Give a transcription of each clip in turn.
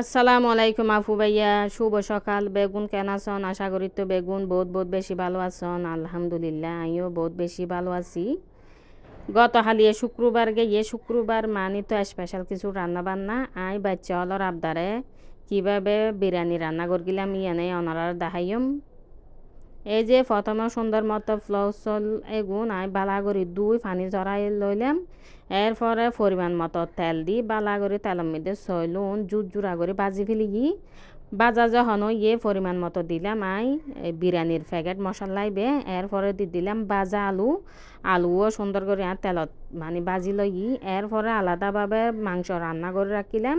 আসসালামু আলাইকুম আফু ভাইয়া, শুভ সকাল। বেগুন কেন আছেন? আশা করি তো বেগুন বহুত বহুত বেশি ভালো আছেন। আলহামদুলিল্লাহ আমিও বহুত বেশি ভালো আছি। গত হালিয়ে শুক্রবার গিয়ে শুক্রবার মানি তো স্পেশাল কিছু রান্না বান্না আই বাচ্চা হলর আবদারে কিভাবে বিরিয়ানি রান্না করগিলাম ইয়ানে অনারার দেখাইম। এই যে প্রথমে সুন্দর মতো ফ্লসল এগুন আই বালা করে দুই পানি চড়াই লইলাম। এরপরে পরিমাণ মতো তেল দি বালা করে তেলের মধ্যে সইলুন জুড়া করে বাজি ফেলি গি বাজা যখন ইয়ে পরিমাণ মতো দিলাম আই বিরিয়ানির প্যাকেট মশলাইবে। এরপরে দি দিলাম বাজা আলুও সুন্দর করে আর তেলত মানে বাজি লই। এরপরে আলাদাভাবে মাংস রান্না করে রাখিলাম,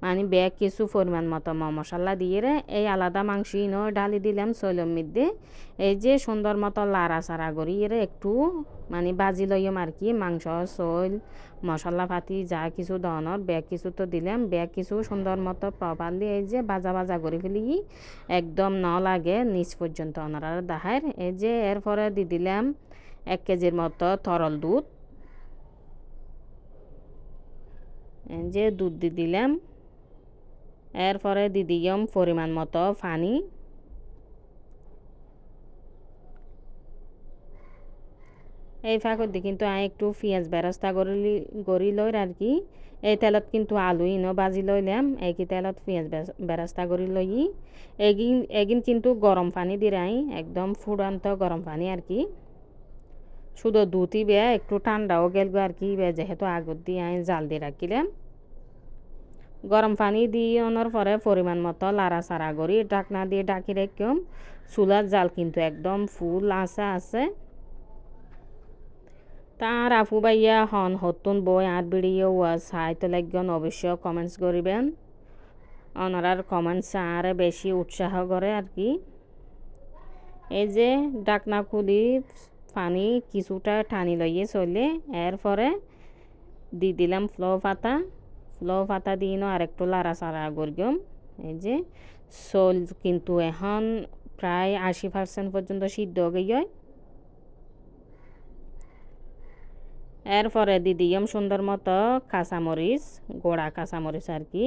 মানে ব্যাগ কিছু পরিমাণ মতো মশলা দিয়ে এই আলাদা মাংস ডালি দিলাম সইলের মধ্যে। এই যে সুন্দর মতো লাড়া চাড়া করি একটু মানে বাজি লইম আর কি। মাংস সইল মশলা পাতি যা কিছু ধরনের ব্যাগ কিছু তো দিলাম, ব্যাগ কিছু সুন্দর মতো প্রপারলি এই যে বাজা করে ফেলি একদম ন লাগে নিচ পর্যন্ত ওনারা দেখায়। এই যে এরপরে দি দিলাম 1 কেজির মতো তরল দুধ। এই যে দুধ দি দিলাম। এরপরে দি দিলাম পরিমাণ মতো পানি। এই ফাঁকত দি কিন্তু একটু পেঁয়াজ বেরাস্তা করি লই আর কি। এই তেলত কিন্তু আলু বাজি লইলাম, একই তেলত পেঁয়াজ বেরাস্তা করি লই। এগিন কিন্তু গরম পানি দিরাই একদম ফুড়ান্ত গরম পানি আর কি। শুধু দুধই বে একটু ঠান্ডাও গেল আর কি, যেহেতু আগত দিয়ে জাল দিয়ে রাখিলাম। গরম পানি দিয়ে ওনার পরে পরিমাণ মতো লাড়া চাড়া করি ঢাকনা দিয়ে ঢাকি রাখম। চুলার জাল কিন্তু একদম ফুল আছে। তার আফু ভাইয়া হন হতুন বই আর ভিডিও সাইতে লাগন অবশ্য কমেন্টস করিবেন। ওনারার কমেন্টস আর বেশি উৎসাহ করে আর কি। এই যে ডাকনা খুলি পানি কিছুটা টানি লইয়ে চলে। এরপরে দি দিলাম ফ্লো পাতা দিয়ে আর একটু লাড়া চাড়া করগম। এই যে চোল কিন্তু এখন প্রায় 80% পর্যন্ত সিদ্ধ হয়ে। এরপরে দি দিলাম সুন্দর মতো কাঁচামরিচ, গোড়া কাঁচামরিচ আর কি।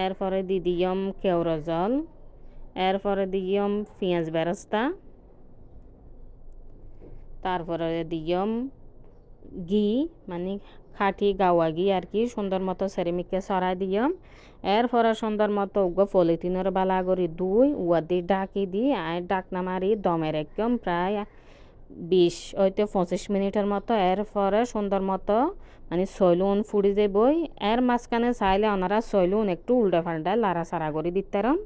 এরপরে দি দিলাম কেওড়া জল। এরপরে দিলাম পেঁয়াজ বেরেস্তা। তারপরে দিলাম ঘি, মানে খাঁটি গাওয়া ঘি আর কি। সুন্দর মতো সেরেমিকে সরাই দিলাম। এরপরে সুন্দর মতো পলিথিনের বালা করি দুই উয়া দিয়ে ঢাকি দিই আর ডাকনা মারি দমের একদম প্রায় 20 হইতে 25 মিনিটের মতো। এরপরে সুন্দর মতো মানে সইলুন ফুড়ি যাবই। এর মাঝখানে চাইলে ওনারা সইলুন একটু উল্টা পাল্টা লাড়া চাড়া করে দিতাম।